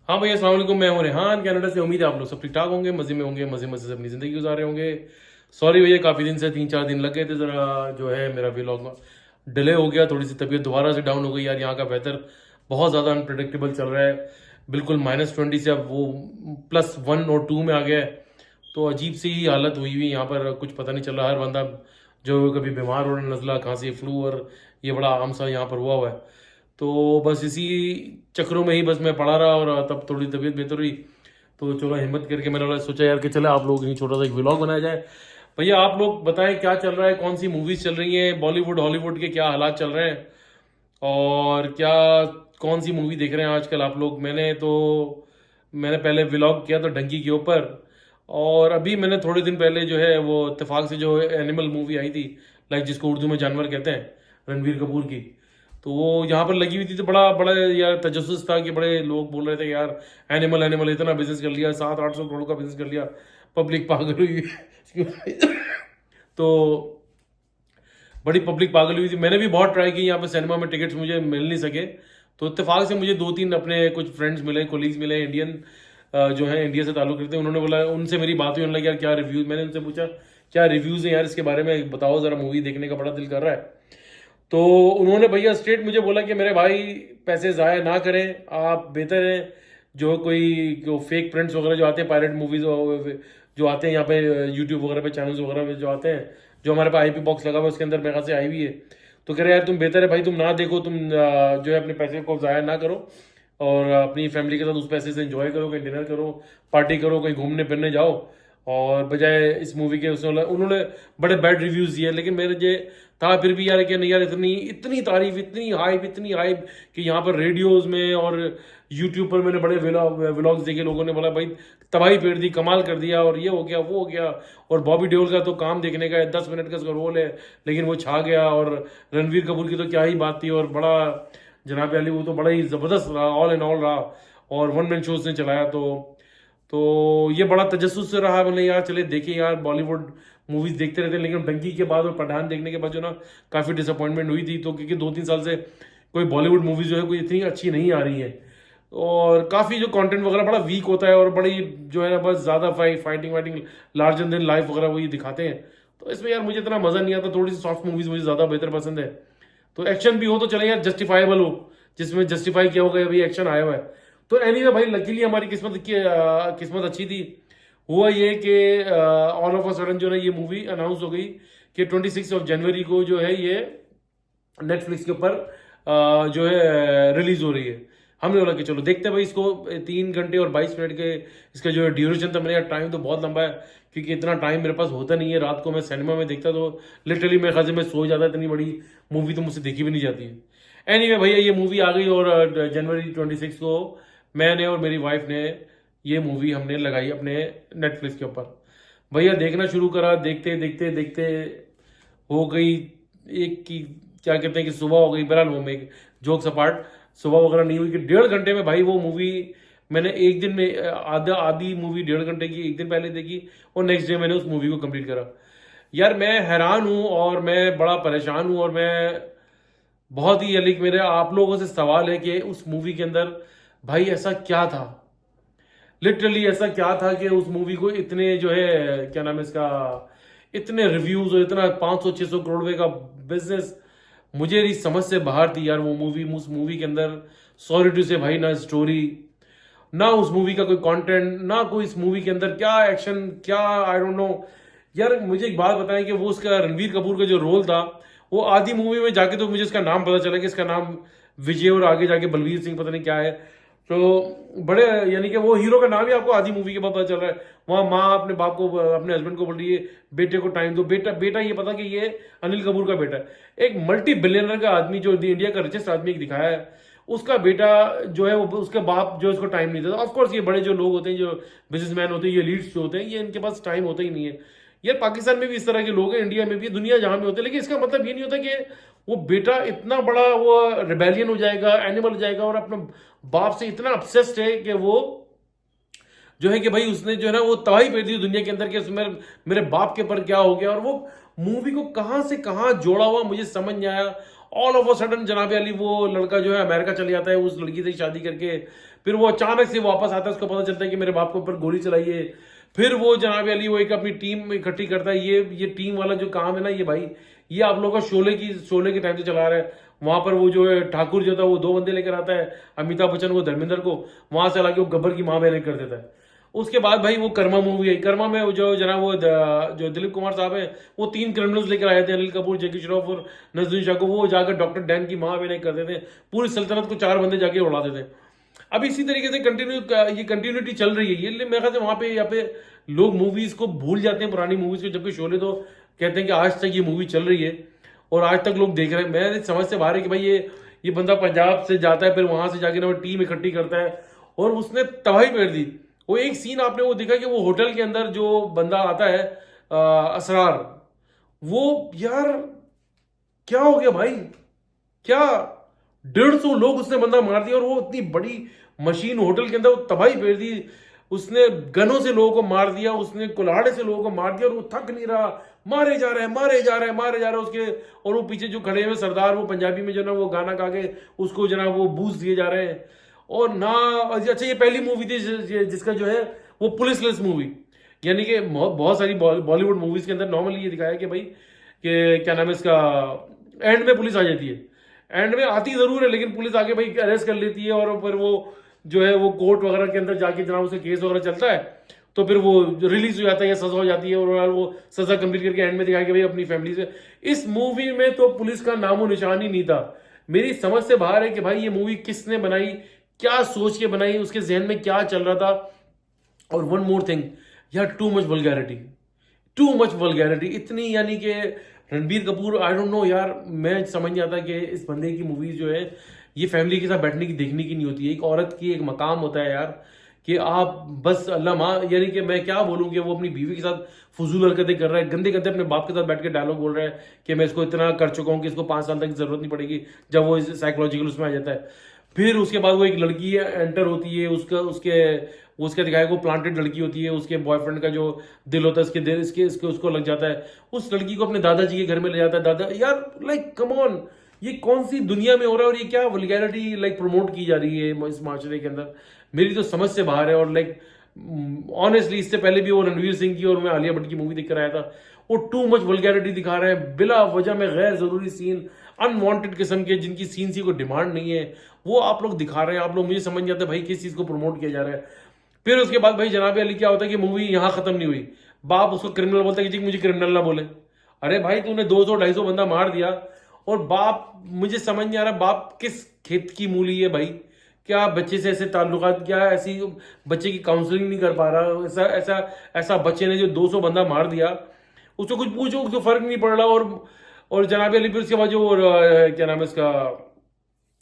हाँ भैया, अस्सलाम वालेकुम। मैं हूँ रेहान, कनाडा से। उम्मीद है आप लोग सब ठीक ठाक होंगे, मज़े में होंगे, मज़े मज़े से अपनी ज़िंदगी गुजार रहे होंगे। सॉरी भैया, काफ़ी दिन से 3-4 दिन लग गए थे, ज़रा जो है मेरा व्लॉग डिले हो गया। थोड़ी सी तबीयत दोबारा से डाउन हो गई यार। यहाँ का वेदर बहुत ज़्यादा अनप्रडिक्टेबल चल रहा है। बिल्कुल -20 से अब वो +1 और 2 में आ गया है। तो अजीब सी ही हालत हुई हुई यहाँ पर, कुछ पता नहीं चल रहा। हर बंदा जो कभी बीमार हो रहा है, नज़ला, खांसी, फ्लू, और ये बड़ा आम सा यहाँ पर हुआ हुआ है। तो बस इसी चक्रों में ही बस मैं पड़ा रहा, और तब थोड़ी तबीयत बेहतर हुई तो चलो हिम्मत करके मैंने सोचा यार कि चले आप लोग ही छोटा सा एक व्लॉग बनाया जाए। भैया आप लोग बताएं क्या चल रहा है, कौन सी मूवीज चल रही हैं, बॉलीवुड हॉलीवुड के क्या हालात चल रहे हैं, और क्या कौन सी मूवी देख रहे हैं आजकल आप लोग। मैंने पहले व्लॉग किया था डंकी के ऊपर, और अभी मैंने थोड़े दिन पहले जो है वो इत्तेफाक से जो एनिमल मूवी आई थी, लाइक जिसको उर्दू में जानवर कहते हैं, रणवीर कपूर की, तो वो यहाँ पर लगी हुई थी। तो बड़ा बड़ा यार तजस्सुस था कि बड़े लोग बोल रहे थे यार एनिमल एनिमल इतना बिजनेस कर लिया, 700-800 करोड़ का बिजनेस कर लिया, पब्लिक पागल हुई तो बड़ी पब्लिक पागल हुई थी। मैंने भी बहुत ट्राई की यहाँ पे सिनेमा में, टिकट्स मुझे मिल नहीं सके। तो इत्तेफाक से मुझे 2-3 अपने कुछ फ्रेंड्स मिले, कोलीग्स मिले, इंडियन जो है इंडिया से ताल्लुक रखते हैं। उन्होंने बोला, उनसे मेरी बात हुई, उन्होंने लगा यार क्या रिव्यूज, मैंने उनसे पूछा क्या रिव्यूज़ हैं यार इसके बारे में, बताओ ज़रा, मूवी देखने का बड़ा दिल कर रहा है। तो उन्होंने भैया स्ट्रेट मुझे बोला कि मेरे भाई पैसे ज़ाया ना करें, आप बेहतर हैं जो कोई फेक प्रिंट्स वगैरह जो आते हैं, पायरेट मूवीज़ जो आते हैं यहाँ पे यूट्यूब वगैरह पे, चैनल्स वगैरह पे जो आते हैं, जो हमारे पास आईपी बॉक्स लगा हुआ है उसके अंदर मेरे ख्याल से आई हुई है। तो कह रहे यार तुम बेहतर है भाई, तुम ना देखो, तुम जो है अपने पैसे को ज़ाया ना करो, और अपनी फैमिली के साथ उस पैसे से एंजॉय करो, कहीं डिनर करो, पार्टी करो, कहीं घूमने फिरने जाओ, और बजाय इस मूवी के उसने उन्होंने बड़े बैड रिव्यूज़ दिए। लेकिन मेरे जे था फिर भी यार कि नहीं यार, इतनी इतनी तारीफ, इतनी हाइप कि यहाँ पर रेडियोज़ में और यूट्यूब पर मैंने बड़े व्लॉग्स देखे, लोगों ने बोला भाई तबाही पेड़ दी, कमाल कर दिया, और ये हो गया वो हो गया। और बॉबी देओल का तो काम देखने का है, 10 मिनट का उसका रोल है लेकिन वो छा गया। और रणवीर कपूर की तो क्या ही बात थी, और बड़ा जनाब अली वो तो बड़ा ही ज़बरदस्त रहा, ऑल एंड ऑल रहा, और वन मैन शो उसने चलाया। तो ये बड़ा तजस्सुस से रहा। मैंने यार चले देखे यार, बॉलीवुड मूवीज देखते रहते हैं, लेकिन डंकी के बाद और पठान देखने के बाद जो ना काफ़ी डिसअपॉइंटमेंट हुई थी। तो क्योंकि 2-3 साल से कोई बॉलीवुड मूवीज जो है कोई इतनी अच्छी नहीं आ रही है, और काफ़ी जो कंटेंट वगैरह बड़ा वीक होता है, और बड़ी जो है ना बस ज़्यादा फाइटिंग वाइटिंग, लार्जर देन लाइफ वगैरह वही दिखाते हैं। तो इसमें यार मुझे इतना मज़ा नहीं आता, थोड़ी सी सॉफ्ट मूवीज मुझे ज़्यादा बेहतर पसंद है। तो एक्शन भी हो तो चले यार, जस्टिफाइबल हो, जिसमें जस्टिफाई किया होगा अभी एक्शन आया हुआ है। तो एनीवे भाई, लकीली हमारी किस्मत अच्छी थी। हुआ ये कि ऑल ऑफ अ सडन जो है ये मूवी अनाउंस हो गई कि 26 जनवरी को जो है ये नेटफ्लिक्स के ऊपर जो है रिलीज हो रही है। हमने बोला कि चलो देखते हैं भाई इसको। 3 घंटे और 22 मिनट के इसका जो ड्यूरेशन था। मैंने यार टाइम तो बहुत लंबा है, क्योंकि इतना टाइम मेरे पास होता नहीं है। रात को मैं सिनेमा में देखता तो लिटरली मेरे ख्याल से मैं सो जाता, इतनी बड़ी मूवी तो मुझसे देखी भी नहीं जाती है। एनीवे भैया, ये मूवी आ गई, और जनवरी 26 को मैंने और मेरी वाइफ ने ये मूवी हमने लगाई अपने नेटफ्लिक्स के ऊपर। भैया देखना शुरू करा, देखते देखते देखते हो गई एक की क्या कहते हैं कि सुबह हो गई। बहरहाल वो में जोक्स अपार्ट, सुबह वगैरह नहीं हुई कि 1.5 घंटे में भाई वो मूवी मैंने एक दिन में आधी मूवी 1.5 घंटे की एक दिन पहले देखी, और नेक्स्ट डे मैंने उस मूवी को कंप्लीट करा। यार मैं हैरान हूँ, और मैं बड़ा परेशान हूँ, और मैं बहुत ही यानी कि मेरे आप लोगों से सवाल है कि उस मूवी के अंदर भाई ऐसा क्या था, लिटरली ऐसा क्या था कि उस मूवी को इतने जो है क्या नाम है इसका, इतने रिव्यूज और इतना 500-600 करोड़ रुपए का बिजनेस। मुझे इस समझ से बाहर थी यार वो मूवी। उस मूवी के अंदर सॉरी टू से भाई, ना स्टोरी, ना उस मूवी का कोई कंटेंट, ना कोई इस मूवी के अंदर क्या एक्शन, क्या आई डोंट नो। यार मुझे एक बात बताएं कि वो उसका रणवीर कपूर का जो रोल था, वो आधी मूवी में जाके तो मुझे इसका नाम पता चला कि इसका नाम विजय, और आगे जाके बलवीर सिंह पता नहीं क्या है। तो बड़े यानी कि वो हीरो का नाम ही आपको आधी मूवी के बाद पता चल रहा है। वहाँ माँ अपने बाप को, अपने हस्बैंड को बोल रही है बेटे को टाइम दो, बेटा बेटा ये पता कि ये अनिल कपूर का बेटा है। एक मल्टी बिलियनर का आदमी जो इंडिया का रिचेस्ट आदमी दिखाया है, उसका बेटा जो है वो, उसके बाप जो इसको टाइम नहीं देता। ऑफकोर्स ये बड़े जो लोग होते हैं, जो बिजनेसमैन होते हैं, ये लीड्स जो होते हैं, ये इनके पास टाइम होता ही नहीं है। यार पाकिस्तान में भी इस तरह के लोग हैं, इंडिया में भी, दुनिया जहां में होते हैं, लेकिन इसका मतलब ये नहीं होता कि वो बेटा इतना बड़ा वो रिबेलियन हो जाएगा, एनिमल हो जाएगा, और अपने बाप से इतना अपसेस्ड है कि वो जो है कि भाई उसने जो है ना वो तबाही कर दी दुनिया के अंदर कि उसमें मेरे बाप के पर क्या हो गया। और वो मूवी को कहां से कहां जोड़ा हुआ मुझे समझ नहीं आया। ऑल ऑफ अ सडन जनाब अली वो लड़का जो है अमेरिका चले जाता है, उस लड़की से शादी करके फिर वो अचानक से वापस आता है, उसको पता चलता है कि मेरे बाप के ऊपर गोली चलाई है। फिर वो जनाब अली वो एक अपनी टीम इकट्ठी करता है। ये टीम वाला जो काम है ना, ये भाई ये आप लोगों का शोले के टाइम से चला रहा है। वहां पर वो जो है ठाकुर जो था वो 2 बंदे लेकर आता है, अमिताभ बच्चन को, धर्मेंद्र को, वहां से लाके वो गब्बर की मां बहन कर देता है। उसके बाद भाई वो कर्मा मूवी आई। कर्मा में जो जनाब वो जो दिलीप कुमार साहब है, वो 3 क्रिमिनल्स लेकर आए थे, अनिल कपूर, जैकी श्रॉफ और नजरुद्दीन शाह को। वो जाकर डॉक्टर डैन की मां बहन करते थे, पूरी सल्तनत को 4 बंदे जाके उड़ाते थे। अब इसी तरीके से ये कंटिन्यूटी चल रही है। ये मेरे ख्याल से वहां पे यहाँ पे लोग मूवीज को भूल जाते हैं, पुरानी मूवीज को, जबकि शोले तो कहते हैं कि आज तक ये मूवी चल रही है और आज तक लोग देख रहे हैं। मैं समझ से बाहर है कि भाई ये बंदा पंजाब से जाता है, फिर वहां से जाके ना वो टीम इकट्ठी करता है और उसने तबाही कर दी। वो एक सीन आपने वो देखा कि वो होटल के अंदर जो बंदा आता है असरार, वो यार क्या हो गया भाई, क्या 150 लोग उसने बंदा मार दिया और वो इतनी बड़ी मशीन होटल के अंदर वो तबाही फेर दी। उसने गनों से लोगों को मार दिया, उसने कुल्हाड़े से लोगों को मार दिया और वो थक नहीं रहा, मारे जा रहे हैं, मारे जा रहे हैं, मारे जा रहे हैं उसके। और वो पीछे जो खड़े हुए सरदार, वो पंजाबी में जो ना वो गाना गा के उसको जो ना वो बूस्ट दिए जा रहे हैं। और ना अच्छा, ये पहली मूवी थी जिसका जो है वो पुलिसलेस मूवी, यानी कि बहुत सारी बॉलीवुड मूवीज के अंदर नॉर्मली ये दिखाया कि भाई कि क्या नाम है इसका, एंड में पुलिस आ जाती है। एंड में आती जरूर है लेकिन पुलिस आके भाई अरेस्ट कर लेती है और फिर वो जो है वो कोर्ट वगैरह के अंदर जाके जनाब उसका केस वगैरह चलता है, तो फिर वो रिलीज हो जाता है या सजा हो जाती है और वो सजा कंप्लीट करके एंड में दिखाया कि भाई अपनी फैमिली से। इस मूवी में तो पुलिस का नामो निशान ही नहीं था। मेरी समझ से बाहर है कि भाई ये मूवी किसने बनाई, क्या सोच के बनाई, उसके जहन में क्या चल रहा था। और वन मोर थिंग यार, टू मच वल्गैरिटी, इतनी, यानी कि Ranbir Kapoor, I don't know यार, मैं समझ नहीं आता कि इस बंदे की मूवीज जो है ये फैमिली के साथ बैठने की, देखने की नहीं होती है। एक औरत की एक मकाम होता है यार कि आप बस अल्लाह माँ, यानी कि मैं क्या बोलूँ कि वो अपनी बीवी के साथ फजूल हरकतें कर रहा है, गंदे गंदे अपने बाप के साथ बैठ के डायलॉग बोल रहा है कि मैं इसको इतना कर चुका हूँ कि इसको 5 साल तक जरूरत नहीं पड़ेगी, जब वो साइकोलॉजिकल उसमें आ जाता है। फिर उसके बाद वो एक लड़की एंटर होती है, उसके दिखाया को प्लांटेड लड़की होती है, उसके बॉयफ्रेंड का जो दिल होता है इसके दिल इसके उसको लग जाता है। उस लड़की को अपने दादाजी के घर में ले जाता है। दादा यार, लाइक कम ऑन, ये कौन सी दुनिया में हो रहा है और ये क्या वल्गैरिटी लाइक प्रमोट की जा रही है इस माशरे के अंदर, मेरी तो समझ से बाहर है। और लाइक ऑनेस्टली इससे पहले भी वो रणवीर सिंह की और मैं आलिया भट्ट की मूवी देख कर आया था, वो टू मच वल्गैरिटी दिखा रहे हैं, बिला वजह में गैर जरूरी सीन, अनवांटेड किस्म के जिनकी सीन की कोई डिमांड नहीं है, वो आप लोग दिखा रहे हैं। आप लोग, मुझे समझ नहीं आता भाई किस चीज को प्रमोट किया जा रहा है। फिर उसके बाद भाई जनाब अली क्या होता है कि मूवी यहां खत्म नहीं हुई, बाप उसको क्रिमिनल बोलता है कि जी मुझे क्रिमिनल ना बोले। अरे भाई तूने 200-250 बंदा मार दिया और बाप, मुझे समझ नहीं आ रहा बाप किस खेत की मूली है भाई, क्या बच्चे से ऐसे ताल्लुकात, क्या ऐसी बच्चे की काउंसलिंग नहीं कर पा रहा, ऐसा ऐसा ऐसा बच्चे ने जो 200 बंदा मार दिया, उसको कुछ पूछो उसको फर्क नहीं पड़ रहा। और जनाब अली फिर उसके बाद जो क्या नाम है इसका,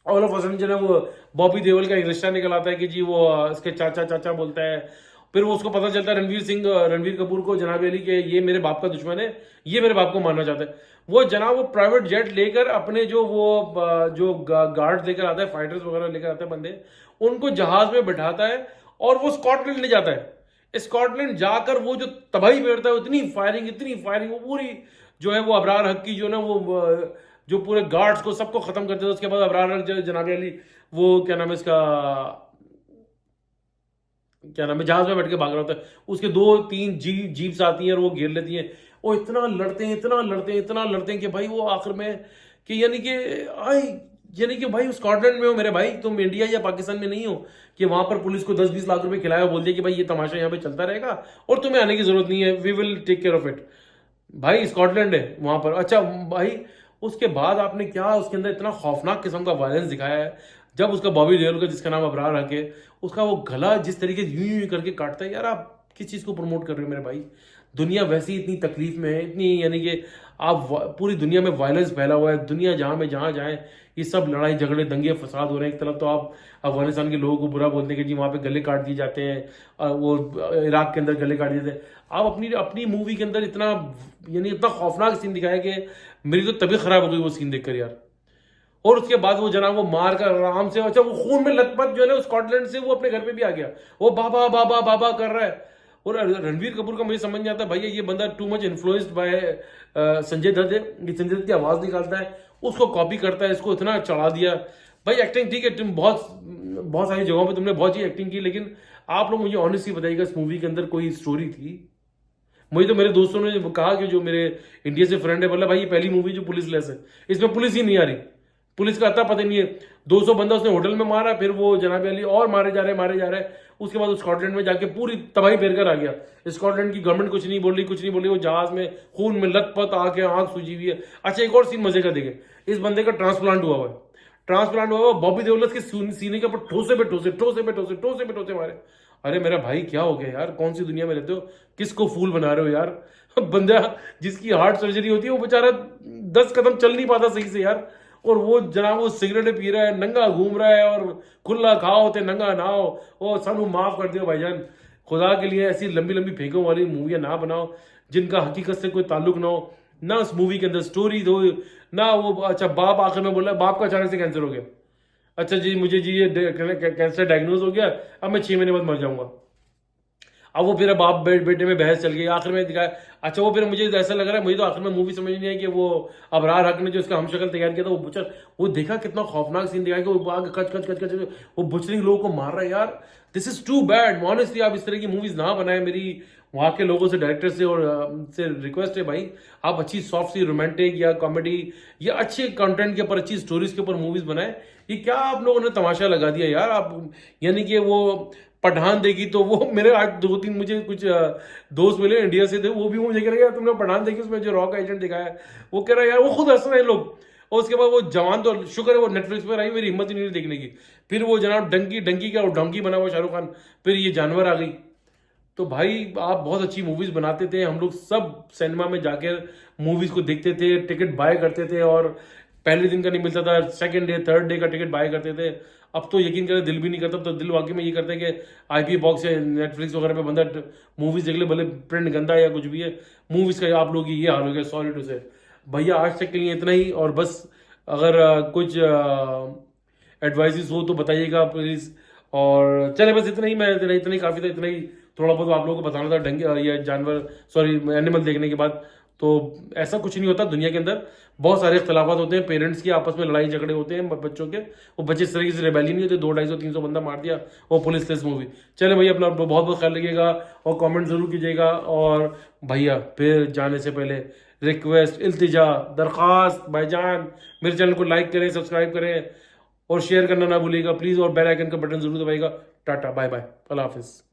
ऑल ऑफ असन जो है वो बॉबी देओल का एक रिश्ता निकल आता है कि जी वो इसके चाचा चाचा बोलता है। फिर वो उसको पता चलता है रणवीर कपूर को, जनाब अली के ये मेरे बाप का दुश्मन है, ये मेरे बाप को मारना चाहता है। वो जनाब वो प्राइवेट जेट लेकर अपने जो गार्ड लेकर आता है, फाइटर्स वगैरह लेकर आता है बंदे, उनको जहाज में बैठाता है और वो स्कॉटलैंड ले जाता है। स्कॉटलैंड जाकर वो जो तबाही फेरता है, इतनी फायरिंग, वो पूरी जो है वो अबरार हक की जो ना वो जो पूरे गार्ड्स को सबको खत्म करते थे। उसके बाद अबरार हक जनाब अली वो क्या नाम है इसका, क्या नाम है, जहाज में बैठ के भाग रहा होता है, उसके 2-3 जीप्स आती हैं और वो घेर लेती हैं। वो इतना लड़ते हैं कि भाई वो आखिर में कि यानी कि भाई स्कॉटलैंड में हो मेरे भाई, तुम इंडिया या पाकिस्तान में नहीं हो कि वहां पर पुलिस को 10-20 लाख रुपए खिलाया, बोल दिया कि भाई ये तमाशा यहाँ पे चलता रहेगा और तुम्हें आने की जरूरत नहीं है, we will take care of it. भाई स्कॉटलैंड है वहां पर। अच्छा भाई, उसके बाद आपने क्या उसके अंदर इतना खौफनाक किस्म का वायलेंस दिखाया है, जब उसका बॉबी देओल का, जिसका नाम अबरार हक है, उसका वो गला जिस तरीके से यूं करके काटता है, यार आप किस चीज को प्रमोट कर रहे हो मेरे भाई। दुनिया वैसी इतनी तकलीफ में है, इतनी, यानी कि आप पूरी दुनिया में वायलेंस फैला हुआ है, दुनिया जहां जाए ये सब लड़ाई झगड़े दंगे फसाद हो रहे हैं। एक तरफ तो आप अफगानिस्तान के लोगों को बुरा बोलते हैं कि जी वहां पे गले काट दिए जाते हैं, वो इराक के अंदर गले काट दिए जाते हैं। आप अपनी मूवी के अंदर इतना खौफनाक सीन दिखाया कि मेरी तो तबीयत खराब हो गई वो सीन देखकर यार। और उसके बाद वो जनाब वो मार कर आराम से, अच्छा वो खून में लथपथ जो है ना स्कॉटलैंड से वो अपने घर पे भी आ गया, वो बाबा बाबा बाबा कर रहा है। और रणवीर कपूर का मुझे समझ नहीं आता भैया, ये बंदा too much influenced by Sanjay Dutt है, ये संजय दत्त की आवाज निकालता है, उसको कॉपी करता है, इसको इतना चढ़ा दिया भाई एक्टिंग ठीक है, तुम बहुत बहुत सारी जगहों पे तुमने बहुत अच्छी एक्टिंग की, लेकिन आप लोग मुझे ऑनेस्टली बताइएगा इस मूवी के अंदर कोई स्टोरी थी? मुझे तो मेरे दोस्तों ने कहा कि जो मेरे इंडिया से फ्रेंड है, बोला भाई ये पहली मूवी जो पुलिस लेस है, इसमें पुलिस ही नहीं आ रही, पुलिस का अता पता नहीं है। 200 बंदा उसने होटल में मारा, फिर वो जनाब अली और मारे जा रहे। उसके बाद स्कॉटलैंड में जाके पूरी तबाही फेर कर आ गया। स्कॉटलैंड की गवर्नमेंट कुछ नहीं बोल रही, वो जहाज में खून में लथपथ आके आंख सूजी हुई है। अच्छा एक और सीन मजे का देखे, इस बंदे का ट्रांसप्लांट हुआ है, बॉबी देओल के सीने के ऊपर ठोसे मारे। अरे मेरा भाई क्या हो गया यार, कौन सी दुनिया में रहते हो, किसको फूल बना रहे हो यार? बंदा जिसकी हार्ट सर्जरी होती है वो बेचारा 10 कदम चल नहीं पाता सही से यार, और वो जनाब वो सिगरेट पी रहा है, नंगा घूम रहा है, और खुला खाओ ते नंगा नहाओ। ओ सानू माफ कर दियो भाईजान, खुदा के लिए ऐसी लंबी लंबी फेंकों वाली मूवियां ना बनाओ जिनका हकीकत से कोई ताल्लुक ना हो, ना उस मूवी के अंदर स्टोरी हो, ना वो। अच्छा बाप आखिर में बोला, बाप का अचानक से कैंसर हो गया, अच्छा जी मुझे जी ये कैंसर डायग्नोज हो गया, अब मैं 6 महीने बाद मर जाऊंगा। अब वो फिर बाप बेटे में बहस चल गई, आखिर में दिखाया। अच्छा वो फिर मुझे ऐसा लग रहा है, मुझे तो आखिर में मूवी समझ नहीं आई कि वो अबरार हक ने जो उसका हमशक्ल तैयार किया था वो बुचर, वो देखा कितना खौफनाक सीन दिखाया कि वो आगे कच कच कच कच वो बुचरिंग लोगों को मार रहा है यार। This is too bad honestly, आप इस तरह की मूवीज ना बनाए। मेरी वहाँ के लोगों से, डायरेक्टर से और से रिक्वेस्ट है भाई, आप अच्छी सॉफ्ट सी रोमांटिक या कॉमेडी या अच्छे कंटेंट के ऊपर, अच्छी स्टोरीज के ऊपर मूवीज बनाए। ये क्या आप लोगों ने तमाशा लगा दिया यार आप, यानी कि वो पठान देखी तो वो मेरे आज 2-3 मुझे कुछ दोस्त मिले इंडिया से थे, वो भी मुझे कह रहे यार तुमने पठान देखी, उसमें जो रॉक एजेंट दिखाया है, वो कह रहा है यार, वो खुद हंस रहे हैं लोग। और उसके बाद वो जवान, तो शुक्र है वो नेटफ्लिक्स पर आई, मेरी हिम्मत ही नहीं रही देखने की। फिर वो जनाब डंकी का डोंकी बना हुआ शाहरुख खान, फिर ये जानवर आ गई। तो भाई आप बहुत अच्छी मूवीज बनाते थे, हम लोग सब सिनेमा में जाकर मूवीज को देखते थे, टिकट बाय करते थे, और पहले दिन का नहीं मिलता था, सेकंड डे थर्ड डे का टिकट बाय करते थे। अब तो यकीन करें दिल भी नहीं करता, तो दिल वाकई में ये करता है कि आईपी बॉक्स या नेटफ्लिक्स वगैरह पे बंदा मूवीज देख ले, भले प्रिंट गंदा या कुछ भी है। मूवीज का आप लोग की ये हाल हो गया, सॉरी टू से। भैया आज तक के लिए इतना ही, और बस अगर कुछ एडवाइजेस हो तो बताइएगा प्लीज। और चले बस इतना ही, मैं इतना ही काफी था, इतना ही थोड़ा बहुत आप लोगों को बताना था डंगे या जानवर, सॉरी एनिमल देखने के बाद। तो ऐसा कुछ नहीं होता दुनिया के अंदर, बहुत सारे इख्तलाफात होते हैं, पेरेंट्स की आपस में लड़ाई झगड़े होते हैं बच्चों के, वो बच्चे इस तरीके से रेबेलियन नहीं होते, 200-250-300 बंदा मार दिया वो पुलिस लेस मूवी। चले भैया अपना बहुत बहुत ख्याल रखिएगा, और कमेंट जरूर कीजिएगा। और भैया फिर जाने से पहले रिक्वेस्ट, इल्तिजा, दरख्वास्त भाईजान, मेरे चैनल को लाइक करें, सब्सक्राइब करें, और शेयर करना ना भूलिएगा प्लीज़, और बेल आइकन का बटन जरूर दबाइएगा। टाटा बाय बाय, अल्लाह हाफिज़।